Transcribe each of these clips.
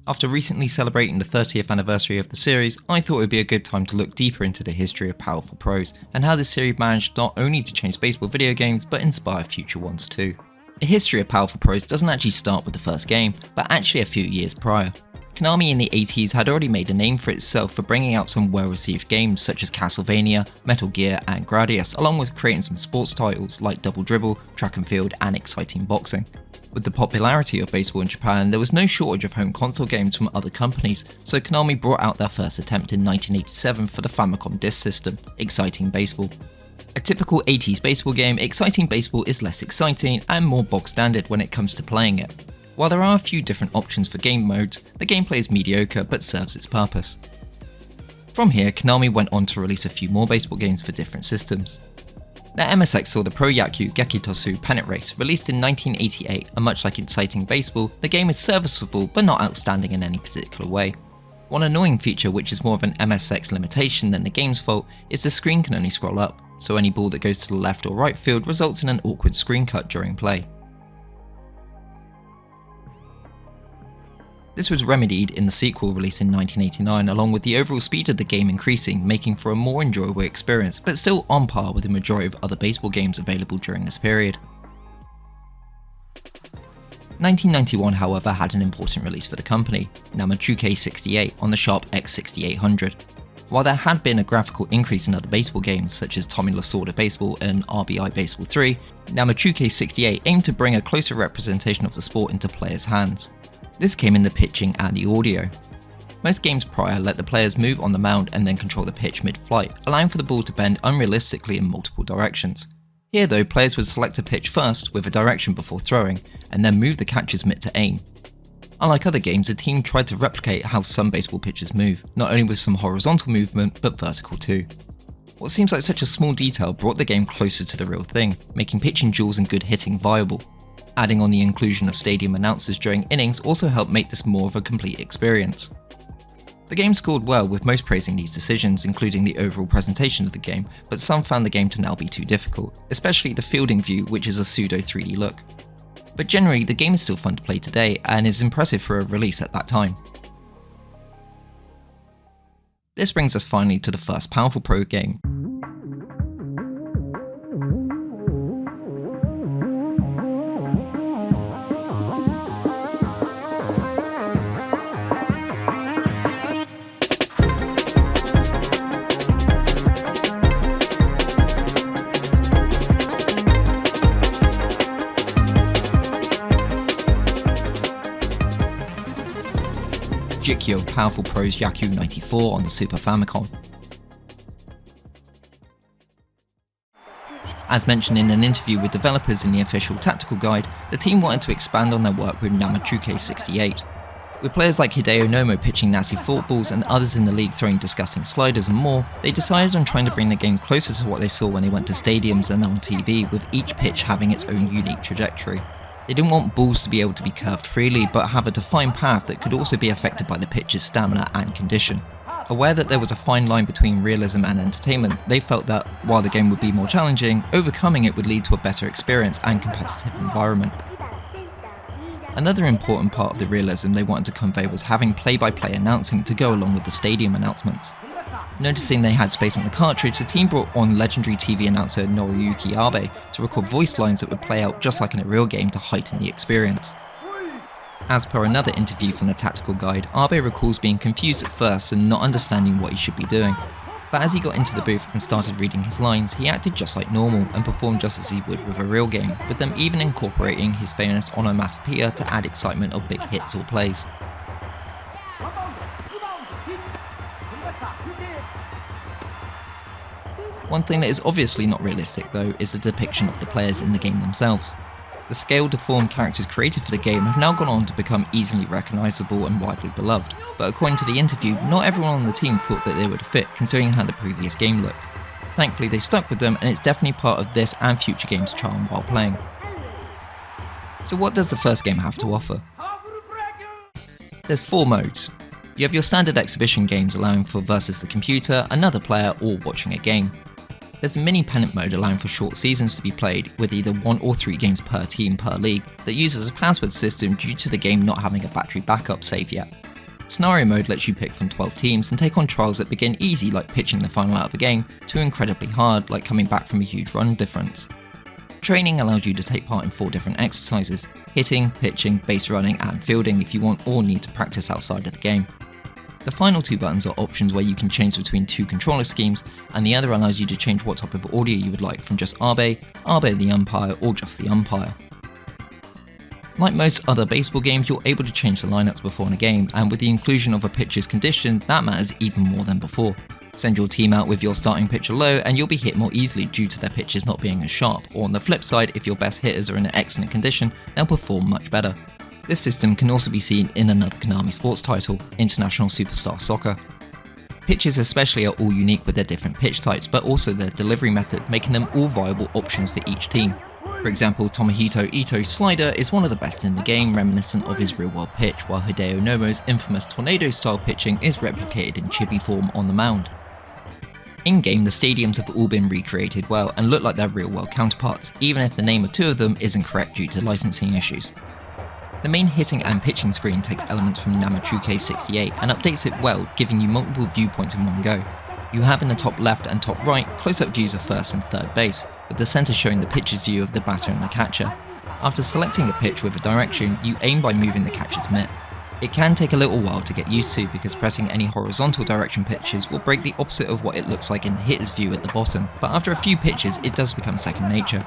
After recently celebrating the 30th anniversary of the series, I thought it would be a good time to look deeper into the history of Powerful Pros, and how this series managed not only to change baseball video games, but inspire future ones too. The history of Powerful Pros doesn't actually start with the first game, but actually a few years prior. Konami in the 80s had already made a name for itself for bringing out some well-received games such as Castlevania, Metal Gear and Gradius, along with creating some sports titles like Double Dribble, Track and Field and exciting boxing. With the popularity of baseball in Japan, there was no shortage of home console games from other companies, so Konami brought out their first attempt in 1987 for the Famicom Disk System, Exciting Baseball. A typical 80s baseball game, Exciting Baseball is less exciting and more bog standard when it comes to playing it. While there are a few different options for game modes, the gameplay is mediocre but serves its purpose. From here, Konami went on to release a few more baseball games for different systems. The MSX saw the Pro Yaku Gekitosu Pennant Race, released in 1988, and much like Exciting Baseball, the game is serviceable but not outstanding in any particular way. One annoying feature, which is more of an MSX limitation than the game's fault, is the screen can only scroll up, so any ball that goes to the left or right field results in an awkward screen cut during play. This was remedied in the sequel released in 1989, along with the overall speed of the game increasing, making for a more enjoyable experience, but still on par with the majority of other baseball games available during this period. 1991, however, had an important release for the company, Namajuke 68 on the Sharp X6800. While there had been a graphical increase in other baseball games such as Tommy Lasorda Baseball and RBI Baseball 3, Namajuke 68 aimed to bring a closer representation of the sport into players' hands. This came in the pitching and the audio. Most games prior let the players move on the mound and then control the pitch mid-flight, allowing for the ball to bend unrealistically in multiple directions. Here though, players would select a pitch first with a direction before throwing, and then move the catcher's mitt to aim. Unlike other games, the team tried to replicate how some baseball pitchers move, not only with some horizontal movement, but vertical too. What seems like such a small detail brought the game closer to the real thing, making pitching duels and good hitting viable. Adding on the inclusion of stadium announcers during innings also helped make this more of a complete experience. The game scored well, with most praising these decisions, including the overall presentation of the game, but some found the game to now be too difficult, especially the fielding view, which is a pseudo 3D look. But generally, the game is still fun to play today and is impressive for a release at that time. This brings us finally to the first Powerful Pro game. Jikyo Powerful Pros Yaku 94 on the Super Famicom. As mentioned in an interview with developers in the official tactical guide, the team wanted to expand on their work with Namajuke 68. With players like Hideo Nomo pitching nasty footballs and others in the league throwing disgusting sliders and more, they decided on trying to bring the game closer to what they saw when they went to stadiums and on TV, with each pitch having its own unique trajectory. They didn't want balls to be able to be curved freely, but have a defined path that could also be affected by the pitcher's stamina and condition. Aware that there was a fine line between realism and entertainment, they felt that, while the game would be more challenging, overcoming it would lead to a better experience and competitive environment. Another important part of the realism they wanted to convey was having play-by-play announcing to go along with the stadium announcements. Noticing they had space on the cartridge, the team brought on legendary TV announcer Noriyuki Abe to record voice lines that would play out just like in a real game to heighten the experience. As per another interview from the tactical guide, Abe recalls being confused at first and not understanding what he should be doing. But as he got into the booth and started reading his lines, he acted just like normal and performed just as he would with a real game, with them even incorporating his famous onomatopoeia to add excitement of big hits or plays. One thing that is obviously not realistic though is the depiction of the players in the game themselves. The scale deformed characters created for the game have now gone on to become easily recognisable and widely beloved, but according to the interview, not everyone on the team thought that they would fit considering how the previous game looked. Thankfully they stuck with them, and it's definitely part of this and future games' charm while playing. So what does the first game have to offer? There's 4 modes. You have your standard exhibition games allowing for versus the computer, another player, or watching a game. There's a mini pennant mode allowing for short seasons to be played with either 1 or 3 games per team per league that uses a password system due to the game not having a battery backup save yet. Scenario mode lets you pick from 12 teams and take on trials that begin easy, like pitching the final out of a game, to incredibly hard, like coming back from a huge run difference. Training allows you to take part in 4 different exercises: hitting, pitching, base running and fielding if you want or need to practice outside of the game. The final 2 buttons are options where you can change between 2 controller schemes, and the other allows you to change what type of audio you would like from just Abe the umpire, or just the umpire. Like most other baseball games, you're able to change the lineups before in a game, and with the inclusion of a pitcher's condition, that matters even more than before. Send your team out with your starting pitcher low and you'll be hit more easily due to their pitches not being as sharp, or on the flip side, if your best hitters are in an excellent condition, they'll perform much better. This system can also be seen in another Konami sports title, International Superstar Soccer. Pitches especially are all unique with their different pitch types, but also their delivery method, making them all viable options for each team. For example, Tomohito Ito's slider is one of the best in the game, reminiscent of his real-world pitch, while Hideo Nomo's infamous tornado-style pitching is replicated in chibi form on the mound. In-game, the stadiums have all been recreated well and look like their real-world counterparts, even if the name of 2 of them isn't correct due to licensing issues. The main hitting and pitching screen takes elements from Namachuke 68 and updates it well, giving you multiple viewpoints in one go. You have in the top left and top right close-up views of first and third base, with the centre showing the pitcher's view of the batter and the catcher. After selecting a pitch with a direction, you aim by moving the catcher's mitt. It can take a little while to get used to because pressing any horizontal direction pitches will break the opposite of what it looks like in the hitter's view at the bottom, but after a few pitches it does become second nature.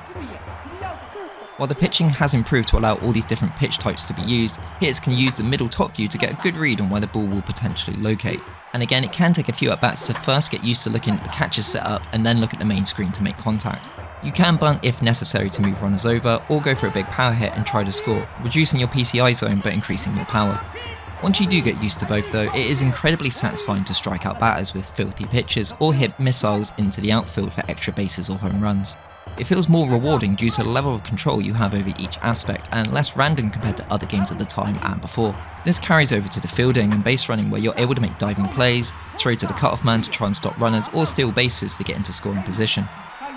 While the pitching has improved to allow all these different pitch types to be used, hitters can use the middle top view to get a good read on where the ball will potentially locate. And again, it can take a few at-bats to first get used to looking at the catcher's setup and then look at the main screen to make contact. You can bunt if necessary to move runners over, or go for a big power hit and try to score, reducing your PCI zone but increasing your power. Once you do get used to both though, it is incredibly satisfying to strike out batters with filthy pitches or hit missiles into the outfield for extra bases or home runs. It feels more rewarding due to the level of control you have over each aspect and less random compared to other games at the time and before. This carries over to the fielding and base running where you're able to make diving plays, throw to the cutoff man to try and stop runners or steal bases to get into scoring position.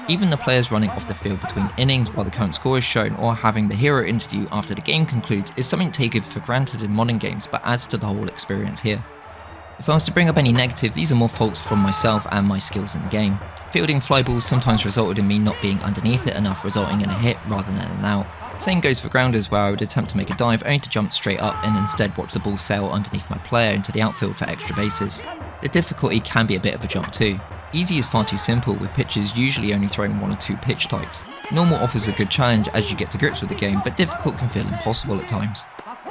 Even the players running off the field between innings while the current score is shown or having the hero interview after the game concludes is something taken for granted in modern games but adds to the whole experience here. If I was to bring up any negatives, these are more faults from myself and my skills in the game. Fielding fly balls sometimes resulted in me not being underneath it enough, resulting in a hit rather than an out. Same goes for grounders where I would attempt to make a dive only to jump straight up and instead watch the ball sail underneath my player into the outfield for extra bases. The difficulty can be a bit of a jump too. Easy is far too simple, with pitchers usually only throwing 1 or 2 pitch types. Normal offers a good challenge as you get to grips with the game, but difficult can feel impossible at times.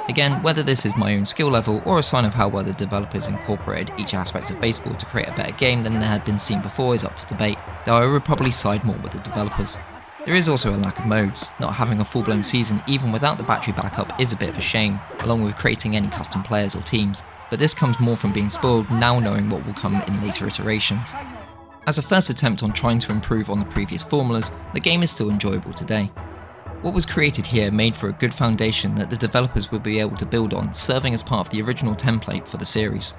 Again, whether this is my own skill level or a sign of how well the developers incorporated each aspect of baseball to create a better game than there had been seen before is up for debate, though I would probably side more with the developers. There is also a lack of modes. Not having a full-blown season even without the battery backup is a bit of a shame, along with creating any custom players or teams, but this comes more from being spoiled now knowing what will come in later iterations. As a first attempt on trying to improve on the previous formulas, the game is still enjoyable today. What was created here made for a good foundation that the developers would be able to build on, serving as part of the original template for the series.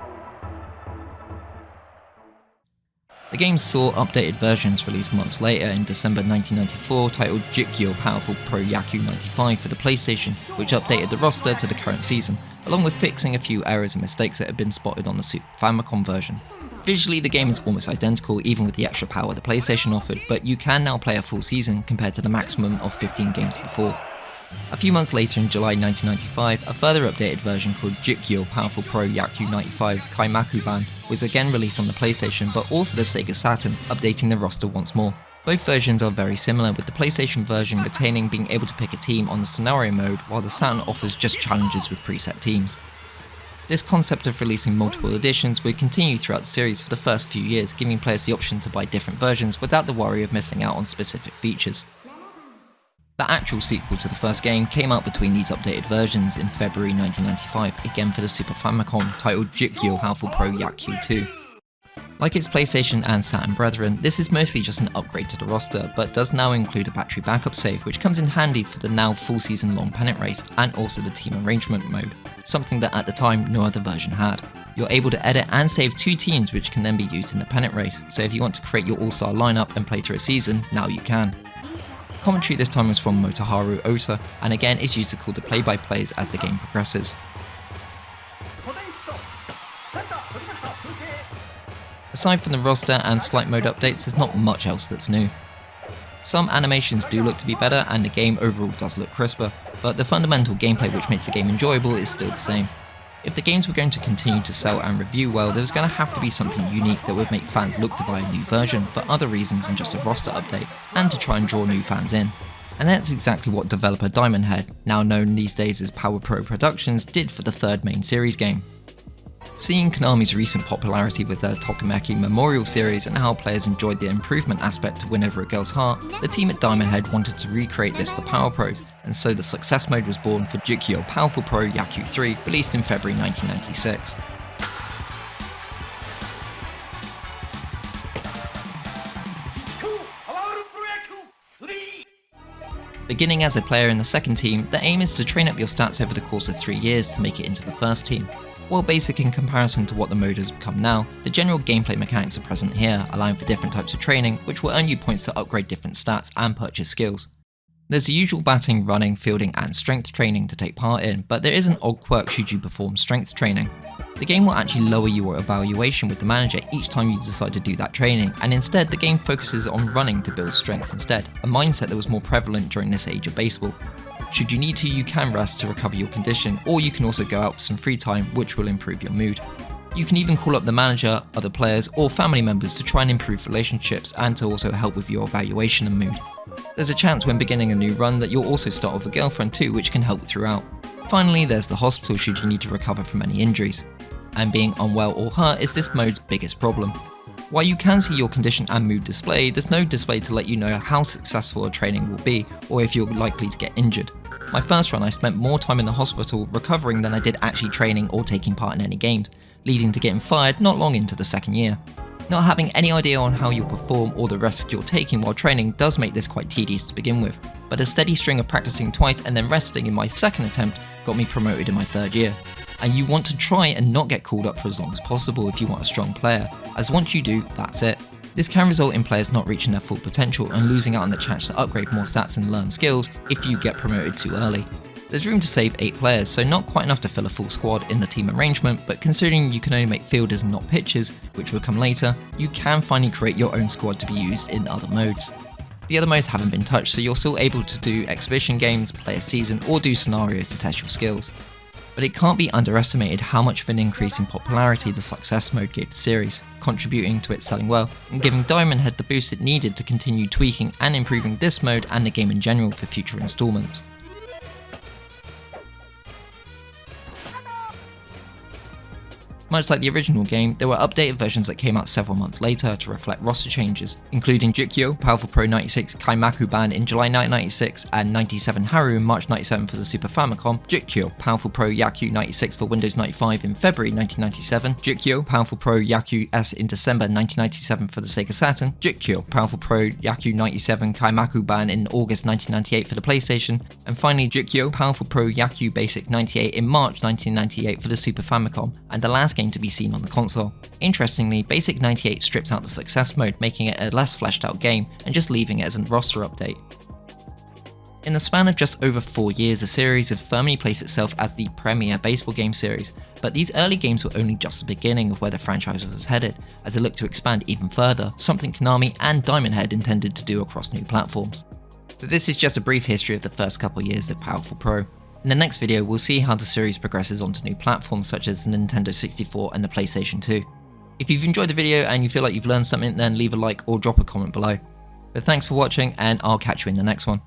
The game saw updated versions released months later in December 1994 titled Jikyo Powerful Pro Yaku 95 for the PlayStation, which updated the roster to the current season, along with fixing a few errors and mistakes that had been spotted on the Super Famicom version. Visually, the game is almost identical even with the extra power the PlayStation offered, but you can now play a full season compared to the maximum of 15 games before. A few months later in July 1995, a further updated version called Jikyo Powerful Pro Yaku 95 Kaimaku-ban was again released on the PlayStation but also the Sega Saturn, updating the roster once more. Both versions are very similar, with the PlayStation version retaining being able to pick a team on the scenario mode, while the Saturn offers just challenges with preset teams. This concept of releasing multiple editions would continue throughout the series for the first few years, giving players the option to buy different versions without the worry of missing out on specific features. The actual sequel to the first game came out between these updated versions in February 1995, again for the Super Famicom, titled Jikyo Powerful Pro Yaku 2. Like its PlayStation and Saturn brethren, this is mostly just an upgrade to the roster, but does now include a battery backup save, which comes in handy for the now full season long pennant race, and also the team arrangement mode, something that at the time no other version had. You're able to edit and save 2 teams which can then be used in the pennant race, so if you want to create your all-star lineup and play through a season, now you can. Commentary this time was from Motoharu Ota, and again is used to call the play-by-plays as the game progresses. Aside from the roster and slight mode updates, there's not much else that's new. Some animations do look to be better and the game overall does look crisper, but the fundamental gameplay which makes the game enjoyable is still the same. If the games were going to continue to sell and review well, there was going to have to be something unique that would make fans look to buy a new version for other reasons than just a roster update, and to try and draw new fans in. And that's exactly what developer Diamond Head, now known these days as Power Pro Productions, did for the third main series game. Seeing Konami's recent popularity with their Tokimeki Memorial series and how players enjoyed the improvement aspect to win over a girl's heart, the team at Diamond Head wanted to recreate this for Power Pros, and so the success mode was born for Jikyo Powerful Pro Yaku 3, released in February 1996. Beginning as a player in the second team, the aim is to train up your stats over the course of 3 years to make it into the first team. While basic in comparison to what the mode has become now, the general gameplay mechanics are present here, allowing for different types of training, which will earn you points to upgrade different stats and purchase skills. There's the usual batting, running, fielding and strength training to take part in, but there is an odd quirk should you perform strength training. The game will actually lower your evaluation with the manager each time you decide to do that training, and instead the game focuses on running to build strength instead, a mindset that was more prevalent during this age of baseball. Should you need to, you can rest to recover your condition, or you can also go out for some free time, which will improve your mood. You can even call up the manager, other players, or family members to try and improve relationships and to also help with your evaluation and mood. There's a chance when beginning a new run that you'll also start with a girlfriend too, which can help throughout. Finally, there's the hospital should you need to recover from any injuries. And being unwell or hurt is this mode's biggest problem. While you can see your condition and mood displayed, there's no display to let you know how successful a training will be, or if you're likely to get injured. My first run I spent more time in the hospital recovering than I did actually training or taking part in any games, leading to getting fired not long into the second year. Not having any idea on how you'll perform or the risks you're taking while training does make this quite tedious to begin with, but a steady string of practicing twice and then resting in my second attempt got me promoted in my third year. And you want to try and not get called up for as long as possible if you want a strong player, as once you do, that's it. This can result in players not reaching their full potential and losing out on the chance to upgrade more stats and learn skills if you get promoted too early. There's room to save 8 players, so not quite enough to fill a full squad in the team arrangement, but considering you can only make fielders and not pitchers, which will come later, you can finally create your own squad to be used in other modes. The other modes haven't been touched, so you're still able to do exhibition games, play a season, or do scenarios to test your skills. But it can't be underestimated how much of an increase in popularity the success mode gave the series, contributing to it selling well, and giving Diamond Head the boost it needed to continue tweaking and improving this mode and the game in general for future installments. Much like the original game, there were updated versions that came out several months later to reflect roster changes, including Jikyo Powerful Pro 96 Kaimaku Ban in July 1996 and 97 Haru in March 97 for the Super Famicom, Jikyo Powerful Pro Yaku 96 for Windows 95 in February 1997, Jikyo Powerful Pro Yaku S in December 1997 for the Sega Saturn, Jikyo Powerful Pro Yaku 97 Kaimaku Ban in August 1998 for the PlayStation, and finally Jikyo Powerful Pro Yaku Basic 98 in March 1998 for the Super Famicom, and the last game to be seen on the console. Interestingly, Basic 98 strips out the success mode, making it a less fleshed out game and just leaving it as a roster update. In the span of just over 4 years, the series had firmly placed itself as the premier baseball game series, but these early games were only just the beginning of where the franchise was headed, as they looked to expand even further, something Konami and Diamond Head intended to do across new platforms. So this is just a brief history of the first couple years of Powerful Pro. In the next video, we'll see how the series progresses onto new platforms such as the Nintendo 64 and the PlayStation 2. If you've enjoyed the video and you feel like you've learned something, then leave a like or drop a comment below. But thanks for watching, and I'll catch you in the next one.